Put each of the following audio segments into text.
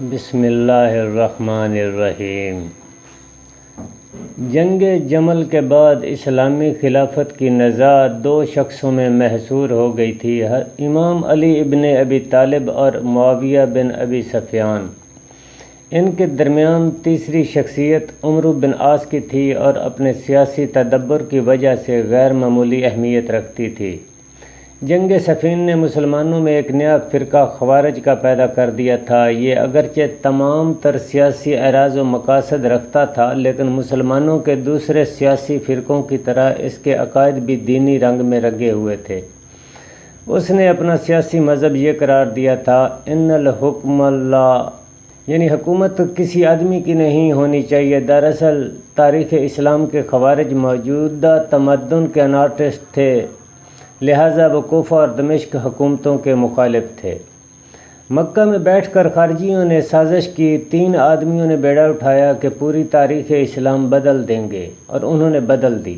بسم اللہ الرحمن الرحیم۔ جنگ جمل کے بعد اسلامی خلافت کی نزاع دو شخصوں میں محصور ہو گئی تھی، امام علی ابن ابی طالب اور معاویہ بن ابی سفیان۔ ان کے درمیان تیسری شخصیت عمرو بن عاص کی تھی اور اپنے سیاسی تدبر کی وجہ سے غیر معمولی اہمیت رکھتی تھی۔ جنگ صفین نے مسلمانوں میں ایک نیا فرقہ خوارج کا پیدا کر دیا تھا۔ یہ اگرچہ تمام تر سیاسی اغراض و مقاصد رکھتا تھا، لیکن مسلمانوں کے دوسرے سیاسی فرقوں کی طرح اس کے عقائد بھی دینی رنگ میں رنگے ہوئے تھے۔ اس نے اپنا سیاسی مذہب یہ قرار دیا تھا، ان الحکم اللہ، یعنی حکومت کسی آدمی کی نہیں ہونی چاہیے۔ دراصل تاریخ اسلام کے خوارج موجودہ تمدن کے انارکسٹ تھے، لہٰذا وہ کوفہ اور دمشق حکومتوں کے مخالف تھے۔ مکہ میں بیٹھ کر خارجیوں نے سازش کی، 3 آدمیوں نے بیڑا اٹھایا کہ پوری تاریخ اسلام بدل دیں گے، اور انہوں نے بدل دی۔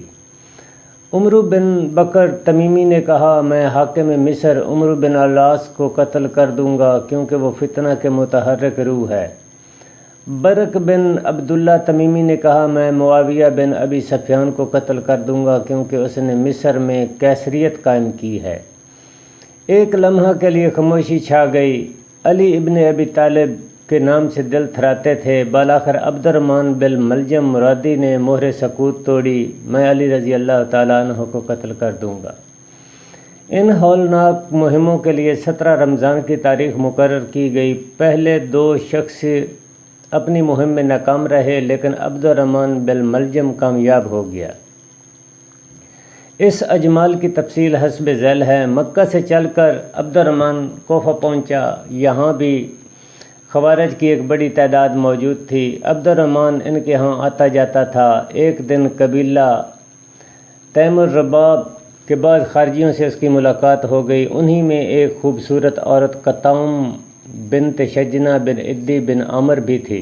عمرو بن بکر تمیمی نے کہا، میں حاکم مصر عمرو بن العاص کو قتل کر دوں گا کیونکہ وہ فتنہ کے متحرک روح ہے۔ برق بن عبداللہ تمیمی نے کہا، میں معاویہ بن ابی سفیان کو قتل کر دوں گا کیونکہ اس نے مصر میں قیصریت قائم کی ہے۔ ایک لمحہ کے لیے خاموشی چھا گئی۔ علی ابن ابی طالب کے نام سے دل تھراتے تھے۔ بالآخر عبد الرحمن بن ملجم مرادی نے مہر سکوت توڑی، میں علی رضی اللہ تعالیٰ عنہ کو قتل کر دوں گا۔ ان ہولناک مہموں کے لیے 17 رمضان کی تاریخ مقرر کی گئی۔ پہلے 2 شخص اپنی مہم میں ناکام رہے، لیکن عبد الرحمن بن ملجم کامیاب ہو گیا۔ اس اجمال کی تفصیل حسب ذیل ہے۔ مکہ سے چل کر عبد الرحمن کوفہ پہنچا۔ یہاں بھی خوارج کی ایک بڑی تعداد موجود تھی۔ عبد الرحمن ان کے ہاں آتا جاتا تھا۔ ایک دن قبیلہ تیم الرباب کے بعد خارجیوں سے اس کی ملاقات ہو گئی۔ انہی میں ایک خوبصورت عورت قطام بنت شجنہ بن عدی بن عامر بھی تھی۔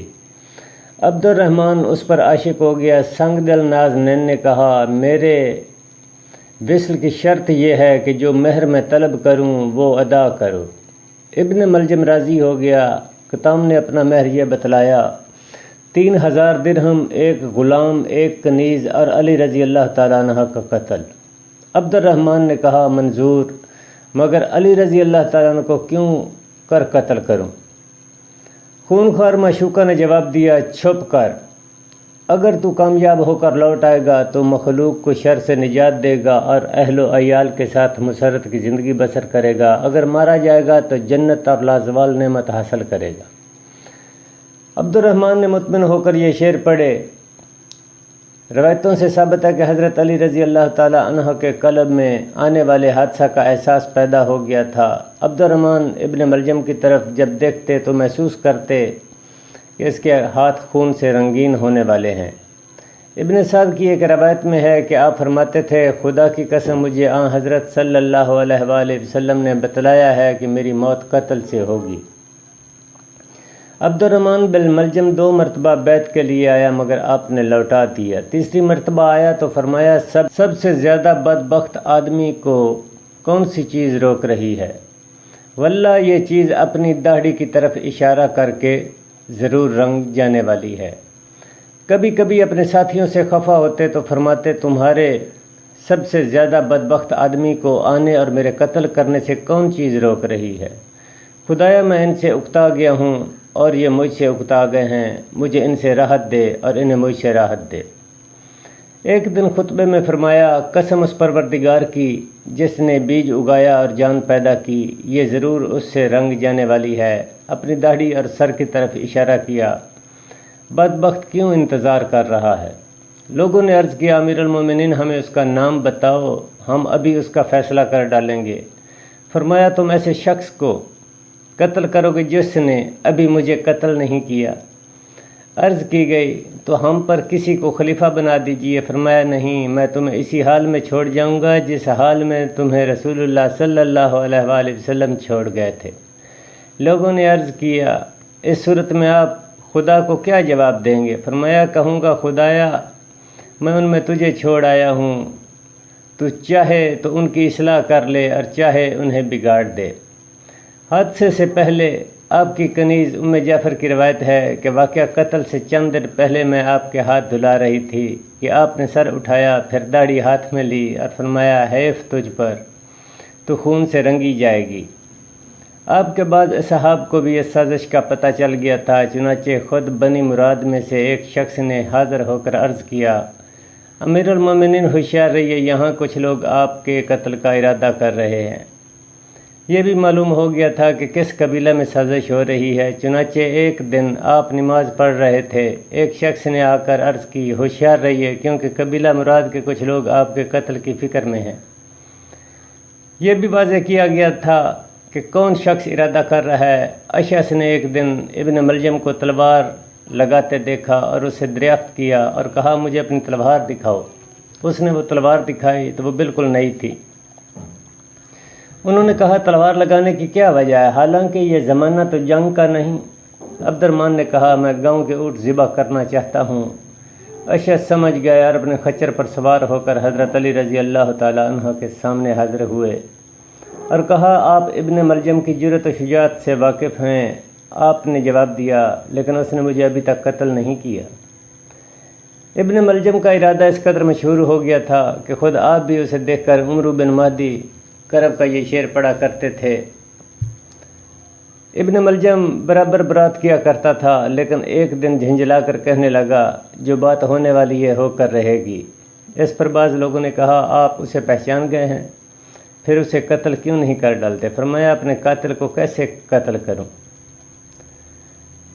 عبد الرحمن اس پر عاشق ہو گیا۔ سنگ دل نازنین نے کہا، میرے وصل کی شرط یہ ہے کہ جو مہر میں طلب کروں وہ ادا کرو۔ ابن ملجم راضی ہو گیا۔ قطام نے اپنا مہر یہ بتلایا، 3000 درہم، 1 غلام، 1 کنیز اور علی رضی اللہ تعالیٰ عنہ کا قتل۔ عبد الرحمن نے کہا، منظور، مگر علی رضی اللہ تعالیٰ عنہ کو کیوں کر قتل کروں؟ خونخوار معشوقہ نے جواب دیا، چھپ کر، اگر تو کامیاب ہو کر لوٹ آئے گا تو مخلوق کو شر سے نجات دے گا اور اہل و عیال کے ساتھ مسرت کی زندگی بسر کرے گا، اگر مارا جائے گا تو جنت اور لازوال نعمت حاصل کرے گا۔ عبد الرحمن نے مطمئن ہو کر یہ شعر پڑھے۔ روایتوں سے ثابت ہے کہ حضرت علی رضی اللہ تعالیٰ عنہ کے قلب میں آنے والے حادثہ کا احساس پیدا ہو گیا تھا۔ عبد الرحمن ابن ملجم کی طرف جب دیکھتے تو محسوس کرتے کہ اس کے ہاتھ خون سے رنگین ہونے والے ہیں۔ ابن سعد کی ایک روایت میں ہے کہ آپ فرماتے تھے، خدا کی قسم مجھے حضرت صلی اللہ علیہ وآلہ وسلم نے بتلایا ہے کہ میری موت قتل سے ہوگی۔ عبد الرحمن بن ملجم 2 مرتبہ بیعت کے لیے آیا مگر آپ نے لوٹا دیا۔ تیسری مرتبہ آیا تو فرمایا، سب سے زیادہ بدبخت آدمی کو کون سی چیز روک رہی ہے؟ واللہ یہ چیز اپنی داڑھی کی طرف اشارہ کر کے ضرور رنگ جانے والی ہے۔ کبھی کبھی اپنے ساتھیوں سے خفا ہوتے تو فرماتے، تمہارے سب سے زیادہ بدبخت آدمی کو آنے اور میرے قتل کرنے سے کون چیز روک رہی ہے؟ خدایا میں ان سے اکتا گیا ہوں اور یہ مجھ سے اکتا گئے ہیں، مجھے ان سے راحت دے اور انہیں مجھ سے راحت دے۔ ایک دن خطبے میں فرمایا، قسم اس پروردگار کی جس نے بیج اگایا اور جان پیدا کی، یہ ضرور اس سے رنگ جانے والی ہے۔ اپنی داڑھی اور سر کی طرف اشارہ کیا، بدبخت کیوں انتظار کر رہا ہے؟ لوگوں نے عرض کیا، امیر المومنین ہمیں اس کا نام بتاؤ، ہم ابھی اس کا فیصلہ کر ڈالیں گے۔ فرمایا، تم ایسے شخص کو قتل کرو گے جس نے ابھی مجھے قتل نہیں کیا؟ عرض کی گئی، تو ہم پر کسی کو خلیفہ بنا دیجئے۔ فرمایا، نہیں، میں تمہیں اسی حال میں چھوڑ جاؤں گا جس حال میں تمہیں رسول اللہ صلی اللہ علیہ وآلہ وسلم چھوڑ گئے تھے۔ لوگوں نے عرض کیا، اس صورت میں آپ خدا کو کیا جواب دیں گے؟ فرمایا، کہوں گا، خدایا میں ان میں تجھے چھوڑ آیا ہوں، تو چاہے تو ان کی اصلاح کر لے اور چاہے انہیں بگاڑ دے۔ حادثے سے پہلے آپ کی کنیز ام جعفر کی روایت ہے کہ واقعہ قتل سے چند دن پہلے میں آپ کے ہاتھ دھلا رہی تھی کہ آپ نے سر اٹھایا، پھر داڑھی ہاتھ میں لی اور فرمایا حیف تجھ پر، تو خون سے رنگی جائے گی۔ آپ کے بعض اصحاب کو بھی اس سازش کا پتہ چل گیا تھا، چنانچہ خود بنی مراد میں سے ایک شخص نے حاضر ہو کر عرض کیا، امیر المومنین ہوشیار رہیے، یہاں کچھ لوگ آپ کے قتل کا ارادہ کر رہے ہیں۔ یہ بھی معلوم ہو گیا تھا کہ کس قبیلہ میں سازش ہو رہی ہے۔ چنانچہ ایک دن آپ نماز پڑھ رہے تھے، ایک شخص نے آ کر عرض کی، ہوشیار رہیے کیونکہ قبیلہ مراد کے کچھ لوگ آپ کے قتل کی فکر میں ہیں۔ یہ بھی واضح کیا گیا تھا کہ کون شخص ارادہ کر رہا ہے۔ اشعث نے ایک دن ابن ملجم کو تلوار لگاتے دیکھا اور اسے دریافت کیا اور کہا، مجھے اپنی تلوار دکھاؤ۔ اس نے وہ تلوار دکھائی تو وہ بالکل نئی تھی۔ انہوں نے کہا، تلوار لگانے کی کیا وجہ ہے، حالانکہ یہ زمانہ تو جنگ کا نہیں۔ عبد الرحمن نے کہا، میں گاؤں کے اونٹ ذبح کرنا چاہتا ہوں۔ اشعث سمجھ گئے اور اپنے خچر پر سوار ہو کر حضرت علی رضی اللہ تعالیٰ عنہ کے سامنے حاضر ہوئے اور کہا، آپ ابن ملجم کی جرأت و شجاعت سے واقف ہیں۔ آپ نے جواب دیا، لیکن اس نے مجھے ابھی تک قتل نہیں کیا۔ ابن ملجم کا ارادہ اس قدر مشہور ہو گیا تھا کہ خود آپ بھی اسے دیکھ کر عمرو بن مہدی کرب کا یہ شعر پڑھا کرتے تھے۔ ابن ملجم برابر برات کیا کرتا تھا، لیکن ایک دن جھنجھلا کر کہنے لگا، جو بات ہونے والی ہے ہو کر رہے گی۔ اس پر بعض لوگوں نے کہا، آپ اسے پہچان گئے ہیں، پھر اسے قتل کیوں نہیں کر ڈالتے؟ فرمایا، اپنے قاتل کو کیسے قتل کروں؟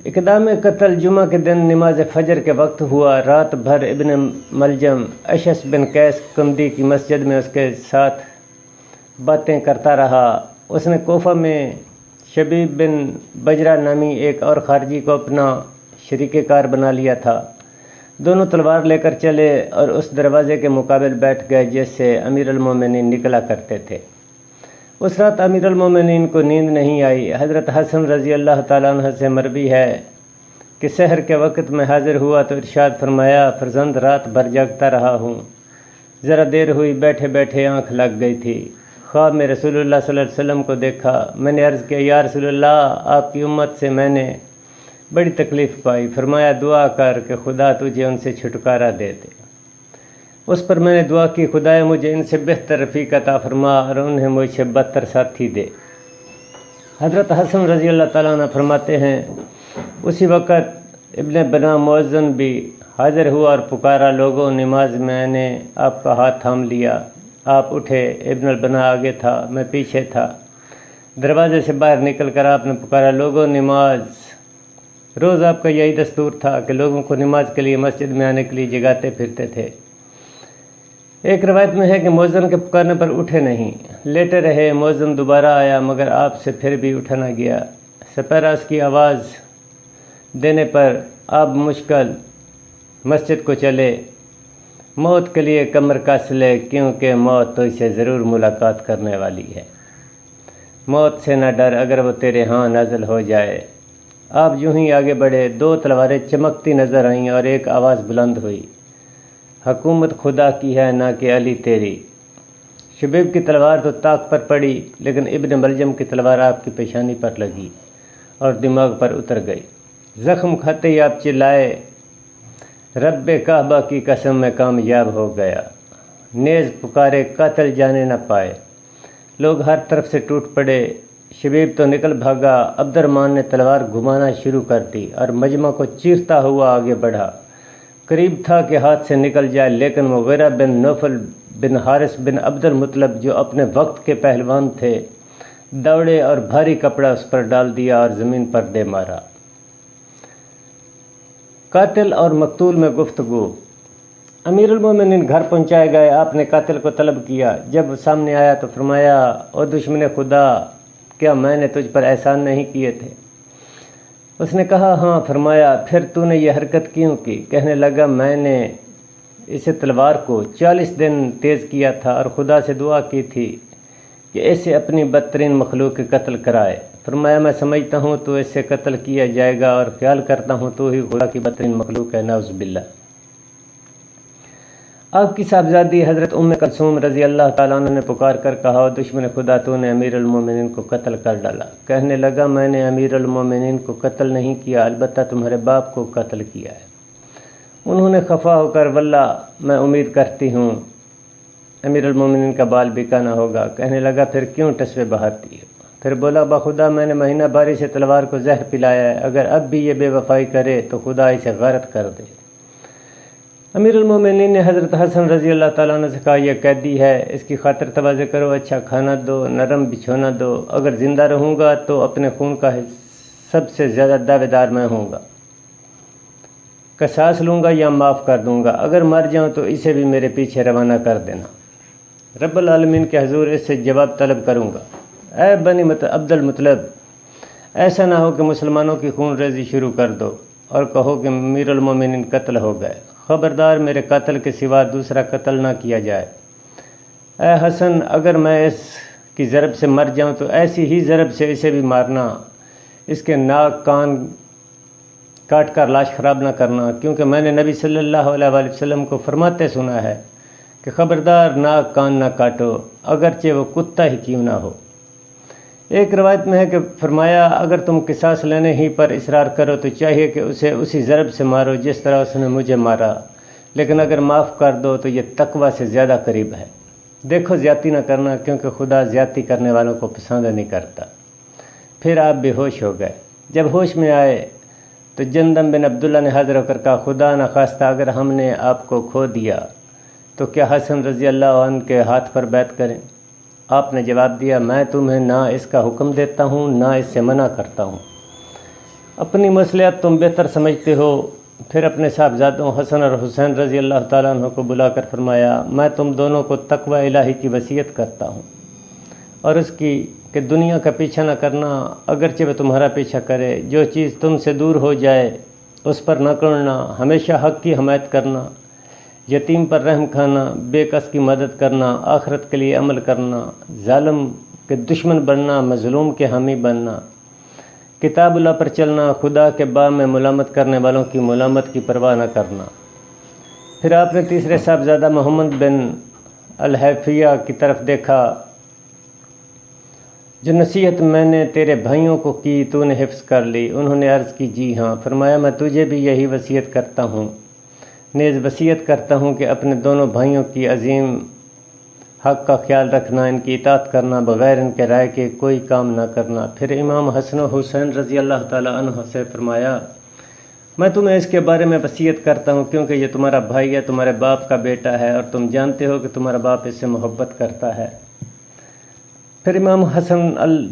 اقدام قتل جمعہ کے دن نماز فجر کے وقت ہوا۔ رات بھر ابن ملجم اشعث بن قیس کندی کی مسجد میں اس کے ساتھ باتیں کرتا رہا۔ اس نے کوفہ میں شبیب بن بجرہ نامی ایک اور خارجی کو اپنا شریک کار بنا لیا تھا۔ دونوں تلوار لے کر چلے اور اس دروازے کے مقابل بیٹھ گئے جس سے امیر المومنین نکلا کرتے تھے۔ اس رات امیر المومنین کو نیند نہیں آئی۔ حضرت حسن رضی اللہ تعالیٰ عنہ سے مروی ہے کہ سحر کے وقت میں حاضر ہوا تو ارشاد فرمایا، فرزند رات بھر جاگتا رہا ہوں، ذرا دیر ہوئی، بیٹھے بیٹھے آنکھ لگ گئی تھی۔ خواب میں رسول اللہ صلی اللہ علیہ وسلم کو دیکھا۔ میں نے عرض کیا، یا رسول اللہ، آپ کی امت سے میں نے بڑی تکلیف پائی۔ فرمایا، دعا کر کہ خدا تجھے ان سے چھٹکارا دے دے۔ اس پر میں نے دعا کی، خدائے مجھے ان سے بہتر رفیق عطا فرما اور انہیں مجھ سے بدتر ساتھی دے۔ حضرت حسن رضی اللہ تعالیٰ عنہ فرماتے ہیں، اسی وقت ابن بنا مؤذن بھی حاضر ہوا اور پکارا، لوگوں نماز، میں نے آپ کا ہاتھ تھام لیا۔ آپ اٹھے، ابن البنا آگے تھا، میں پیچھے تھا۔ دروازے سے باہر نکل کر آپ نے پکارا، لوگوں نماز۔ روز آپ کا یہی دستور تھا کہ لوگوں کو نماز کے لیے مسجد میں آنے کے لیے جگاتے پھرتے تھے۔ ایک روایت میں ہے کہ مؤذن کے پکارنے پر اٹھے نہیں، لیٹے رہے۔ مؤذن دوبارہ آیا مگر آپ سے پھر بھی اٹھا نہ گیا۔ سپیراس کی آواز دینے پر آپ مشکل مسجد کو چلے۔ موت کے لیے کمر کس لے، کیونکہ موت تو اسے ضرور ملاقات کرنے والی ہے۔ موت سے نہ ڈر اگر وہ تیرے ہاں نازل ہو جائے۔ آپ یوں ہی آگے بڑھے، دو تلواریں چمکتی نظر آئیں اور ایک آواز بلند ہوئی، حکومت خدا کی ہے نہ کہ علی تیری۔ شبیب کی تلوار تو طاق پر پڑی، لیکن ابن ملجم کی تلوار آپ کی پیشانی پر لگی اور دماغ پر اتر گئی۔ زخم کھاتے ہی آپ چلائے، رب کعبہ کی قسم میں کامیاب ہو گیا۔ نیز پکارے، قاتل جانے نہ پائے۔ لوگ ہر طرف سے ٹوٹ پڑے۔ شبیب تو نکل بھاگا۔ عبد الرحمن نے تلوار گھمانا شروع کر دی اور مجمع کو چیرتا ہوا آگے بڑھا۔ قریب تھا کہ ہاتھ سے نکل جائے، لیکن مغیرہ بن نوفل بن حارث بن عبد المطلب جو اپنے وقت کے پہلوان تھے، دوڑے اور بھاری کپڑا اس پر ڈال دیا اور زمین پر دے مارا۔ قاتل اور مقتول میں گفتگو۔ امیر المومنین گھر پہنچائے گئے۔ آپ نے قاتل کو طلب کیا۔ جب وہ سامنے آیا تو فرمایا، او دشمن خدا، کیا میں نے تجھ پر احسان نہیں کیے تھے؟ اس نے کہا، ہاں۔ فرمایا، پھر تو نے یہ حرکت کیوں کی؟ کہنے لگا، میں نے اسے تلوار کو 40 دن تیز کیا تھا اور خدا سے دعا کی تھی کہ اسے اپنی بدترین مخلوق کے قتل کرائے۔ فرمایا، میں سمجھتا ہوں تو اس سے قتل کیا جائے گا اور خیال کرتا ہوں تو ہی خدا کی بدترین مخلوق ہے، نعوذ باللہ۔ آپ کی صاحبزادی حضرت ام کلثوم رضی اللہ تعالیٰ عنہ نے پکار کر کہا، دشمن خدا تو نے امیر المومنین کو قتل کر ڈالا۔ کہنے لگا، میں نے امیر المومنین کو قتل نہیں کیا، البتہ تمہارے باپ کو قتل کیا ہے۔ انہوں نے خفا ہو کر، واللہ میں امید کرتی ہوں امیر المومنین کا بال بکانا ہوگا۔ کہنے لگا، پھر کیوں ٹسوے بہاتی ہے؟ پھر بولا، بخدا میں نے مہینہ باری سے تلوار کو زہر پلایا ہے، اگر اب بھی یہ بے وفائی کرے تو خدا اسے غارت کر دے۔ امیر المومنین نے حضرت حسن رضی اللہ تعالیٰ عنہ سے کہا، یہ قیدی ہے، اس کی خاطر تواضع کرو، اچھا کھانا دو، نرم بچھونا دو، اگر زندہ رہوں گا تو اپنے خون کا سب سے زیادہ دعوے دار میں ہوں گا، قصاص لوں گا یا معاف کر دوں گا، اگر مر جاؤں تو اسے بھی میرے پیچھے روانہ کر دینا، رب العالمین کے حضور اس سے جواب طلب کروں گا۔ اے بنی عبد المطلب، ایسا نہ ہو کہ مسلمانوں کی خون ریزی شروع کر دو اور کہو کہ امیر المومنین قتل ہو گئے، خبردار میرے قتل کے سوا دوسرا قتل نہ کیا جائے۔ اے حسن، اگر میں اس کی ضرب سے مر جاؤں تو ایسی ہی ضرب سے اسے بھی مارنا، اس کے ناک کان کاٹ کر لاش خراب نہ کرنا، کیونکہ میں نے نبی صلی اللہ علیہ وآلہ وسلم کو فرماتے سنا ہے کہ خبردار ناک کان نہ کاٹو، اگرچہ وہ کتا ہی کیوں نہ ہو۔ ایک روایت میں ہے کہ فرمایا، اگر تم قصاص لینے ہی پر اصرار کرو تو چاہیے کہ اسے اسی ضرب سے مارو جس طرح اس نے مجھے مارا، لیکن اگر معاف کر دو تو یہ تقوی سے زیادہ قریب ہے۔ دیکھو زیادتی نہ کرنا، کیونکہ خدا زیادتی کرنے والوں کو پسند نہیں کرتا۔ پھر آپ بے ہوش ہو گئے۔ جب ہوش میں آئے تو جندم بن عبداللہ نے حاضر ہو کر کہا، خدا نخواستہ اگر ہم نے آپ کو کھو دیا تو کیا حسن رضی اللہ عنہ کے ہاتھ پر بیعت کریں؟ آپ نے جواب دیا، میں تمہیں نہ اس کا حکم دیتا ہوں نہ اس سے منع کرتا ہوں، اپنی مصلحت تم بہتر سمجھتے ہو۔ پھر اپنے صاحبزادوں حسن اور حسین رضی اللہ تعالیٰ عنہ کو بلا کر فرمایا، میں تم دونوں کو تقوی الہی کی وصیت کرتا ہوں اور اس کی کہ دنیا کا پیچھا نہ کرنا، اگرچہ وہ تمہارا پیچھا کرے، جو چیز تم سے دور ہو جائے اس پر نہ کرنا، ہمیشہ حق کی حمایت کرنا، یتیم پر رحم کھانا، بے کس کی مدد کرنا، آخرت کے لیے عمل کرنا، ظالم کے دشمن بننا، مظلوم کے حامی بننا، کتاب اللہ پر چلنا، خدا کے باب میں ملامت کرنے والوں کی ملامت کی پرواہ نہ کرنا۔ پھر آپ نے تیسرے صاحبزادہ محمد بن الحیفیہ کی طرف دیکھا، جو نصیحت میں نے تیرے بھائیوں کو کی تو نے حفظ کر لی؟ انہوں نے عرض کی، جی ہاں۔ فرمایا، میں تجھے بھی یہی وصیت کرتا ہوں، نیز وصیت کرتا ہوں کہ اپنے دونوں بھائیوں کی عظیم حق کا خیال رکھنا، ان کی اطاعت کرنا، بغیر ان کے رائے کے کوئی کام نہ کرنا۔ پھر امام حسن و حسین رضی اللہ تعالیٰ عنہ سے فرمایا، میں تمہیں اس کے بارے میں وصیت کرتا ہوں کیونکہ یہ تمہارا بھائی ہے، تمہارے باپ کا بیٹا ہے اور تم جانتے ہو کہ تمہارا باپ اس سے محبت کرتا ہے۔ پھر امام حسن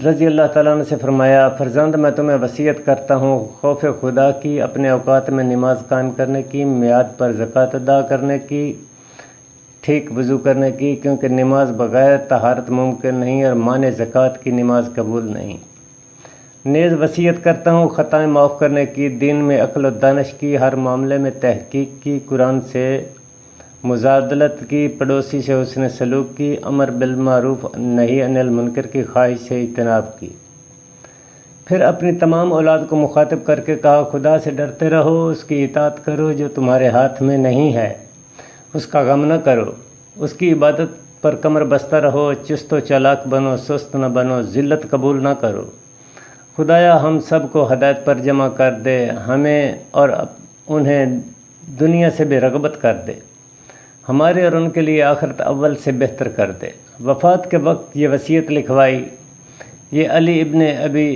رضی اللہ تعالیٰ عنہ سے فرمایا، فرزند میں تمہیں وصیت کرتا ہوں خوف خدا کی، اپنے اوقات میں نماز قائم کرنے کی، میعاد پر زکوٰۃ ادا کرنے کی، ٹھیک وضو کرنے کی، کیونکہ نماز بغیر طہارت ممکن نہیں اور مانع زکوٰۃ کی نماز قبول نہیں۔ نیز وصیت کرتا ہوں خطائیں معاف کرنے کی، دین میں عقل و دانش کی، ہر معاملے میں تحقیق کی، قرآن سے مزادلت کی، پڑوسی سے حسن سلوک کی، امر بالمعروف نہی عن المنکر کی، خواہش سے اجتناب کی۔ پھر اپنی تمام اولاد کو مخاطب کر کے کہا، خدا سے ڈرتے رہو، اس کی اطاعت کرو جو تمہارے ہاتھ میں نہیں ہے، اس کا غم نہ کرو، اس کی عبادت پر کمر بستہ رہو، چست و چالاک بنو، سست نہ بنو، ذلت قبول نہ کرو۔ خدایا ہم سب کو ہدایت پر جمع کر دے، ہمیں اور انہیں دنیا سے بھی رغبت کر دے، ہمارے اور ان کے لیے آخرت اول سے بہتر کر دے۔ وفات کے وقت یہ وصیت لکھوائی، یہ علی ابن ابی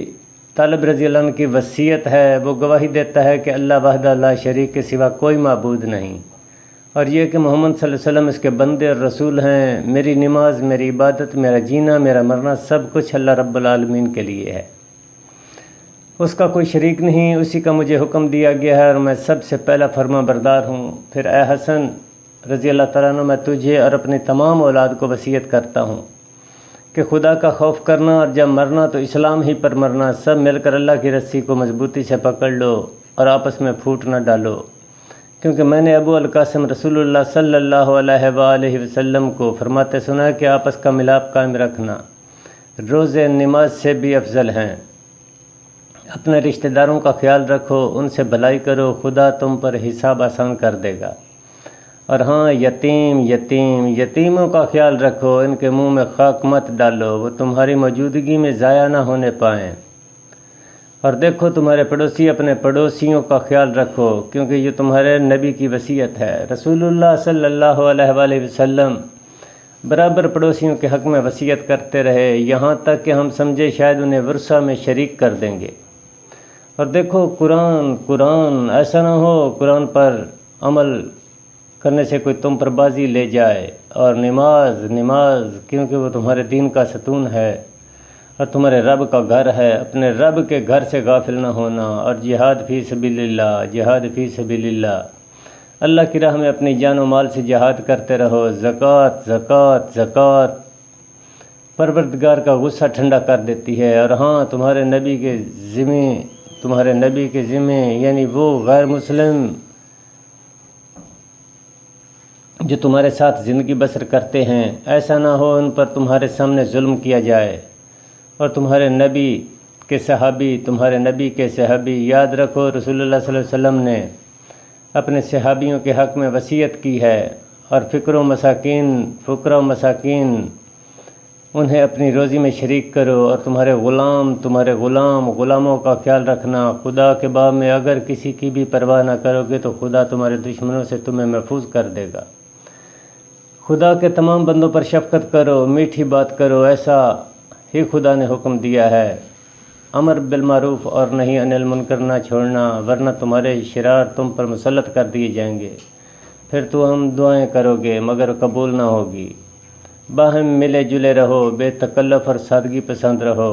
طالب رضی اللہ عنہ کی وصیت ہے۔ وہ گواہی دیتا ہے کہ اللہ وحدہ لا شریک کے سوا کوئی معبود نہیں، اور یہ کہ محمد صلی اللہ علیہ وسلم اس کے بندے اور رسول ہیں۔ میری نماز، میری عبادت، میرا جینا، میرا مرنا، سب کچھ اللہ رب العالمین کے لیے ہے، اس کا کوئی شریک نہیں، اسی کا مجھے حکم دیا گیا ہے اور میں سب سے پہلا فرما بردار ہوں۔ پھر اے حسن رضی اللہ تعالیٰ عنہ، میں تجھے اور اپنی تمام اولاد کو وصیت کرتا ہوں کہ خدا کا خوف کرنا اور جب مرنا تو اسلام ہی پر مرنا، سب مل کر اللہ کی رسی کو مضبوطی سے پکڑ لو اور آپس میں پھوٹ نہ ڈالو، کیونکہ میں نے ابو القاسم رسول اللہ صلی اللہ علیہ وآلہ وسلم کو فرماتے سنا ہے کہ آپس کا ملاپ قائم رکھنا روزے نماز سے بھی افضل ہیں۔ اپنے رشتہ داروں کا خیال رکھو، ان سے بھلائی کرو، خدا تم پر حساب آسان کر دے گا۔ اور ہاں یتیموں کا خیال رکھو، ان کے منہ میں خاک مت ڈالو، وہ تمہاری موجودگی میں ضائع نہ ہونے پائیں۔ اور دیکھو تمہارے پڑوسی، اپنے پڑوسیوں کا خیال رکھو، کیونکہ یہ تمہارے نبی کی وصیت ہے۔ رسول اللہ صلی اللہ علیہ وآلہ وسلم برابر پڑوسیوں کے حق میں وصیت کرتے رہے، یہاں تک کہ ہم سمجھے شاید انہیں ورثہ میں شریک کر دیں گے۔ اور دیکھو قرآن ایسا نہ ہو قرآن پر عمل کرنے سے کوئی تم پر بازی لے جائے، اور نماز کیونکہ وہ تمہارے دین کا ستون ہے اور تمہارے رب کا گھر ہے، اپنے رب کے گھر سے غافل نہ ہونا، اور جہاد فی سبیل اللہ، اللہ کی راہ میں اپنی جان و مال سے جہاد کرتے رہو۔ زکوٰۃ پروردگار کا غصہ ٹھنڈا کر دیتی ہے۔ اور ہاں تمہارے نبی کے ذمے یعنی وہ غیر مسلم جو تمہارے ساتھ زندگی بسر کرتے ہیں، ایسا نہ ہو ان پر تمہارے سامنے ظلم کیا جائے۔ اور تمہارے نبی کے صحابی یاد رکھو، رسول اللہ صلی اللہ علیہ وسلم نے اپنے صحابیوں کے حق میں وصیت کی ہے، اور فقراء و مساکین انہیں اپنی روزی میں شریک کرو۔ اور تمہارے غلاموں کا خیال رکھنا، خدا کے باب میں اگر کسی کی بھی پرواہ نہ کرو گے تو خدا تمہارے دشمنوں سے تمہیں محفوظ کر دے گا۔ خدا کے تمام بندوں پر شفقت کرو، میٹھی بات کرو، ایسا ہی خدا نے حکم دیا ہے۔ امر بالمعروف اور نہی عن المنکر نہ چھوڑنا، ورنہ تمہارے شرار تم پر مسلط کر دیے جائیں گے، پھر تم دعائیں کرو گے مگر قبول نہ ہوگی۔ باہم ملے جلے رہو، بے تکلف اور سادگی پسند رہو۔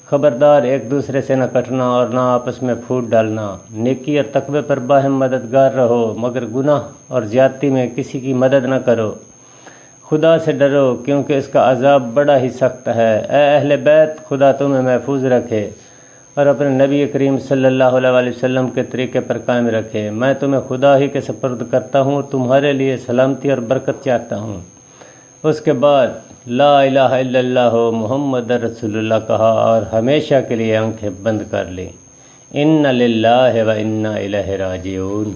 خبردار، ایک دوسرے سے نہ کٹنا اور نہ آپس میں پھوٹ ڈالنا۔ نیکی اور تقوی پر باہم مددگار رہو، مگر گناہ اور زیادتی میں کسی کی مدد نہ کرو۔ خدا سے ڈرو کیونکہ اس کا عذاب بڑا ہی سخت ہے۔ اے اہل بیت، خدا تمہیں محفوظ رکھے اور اپنے نبی کریم صلی اللہ علیہ وآلہ وسلم کے طریقے پر قائم رکھے۔ میں تمہیں خدا ہی کے سپرد کرتا ہوں، تمہارے لیے سلامتی اور برکت چاہتا ہوں۔ اس کے بعد لا الہ الا اللہ محمد رسول اللہ کہا اور ہمیشہ کے لیے آنکھیں بند کر لیں۔ انا للہ و انا الیہ راجعون۔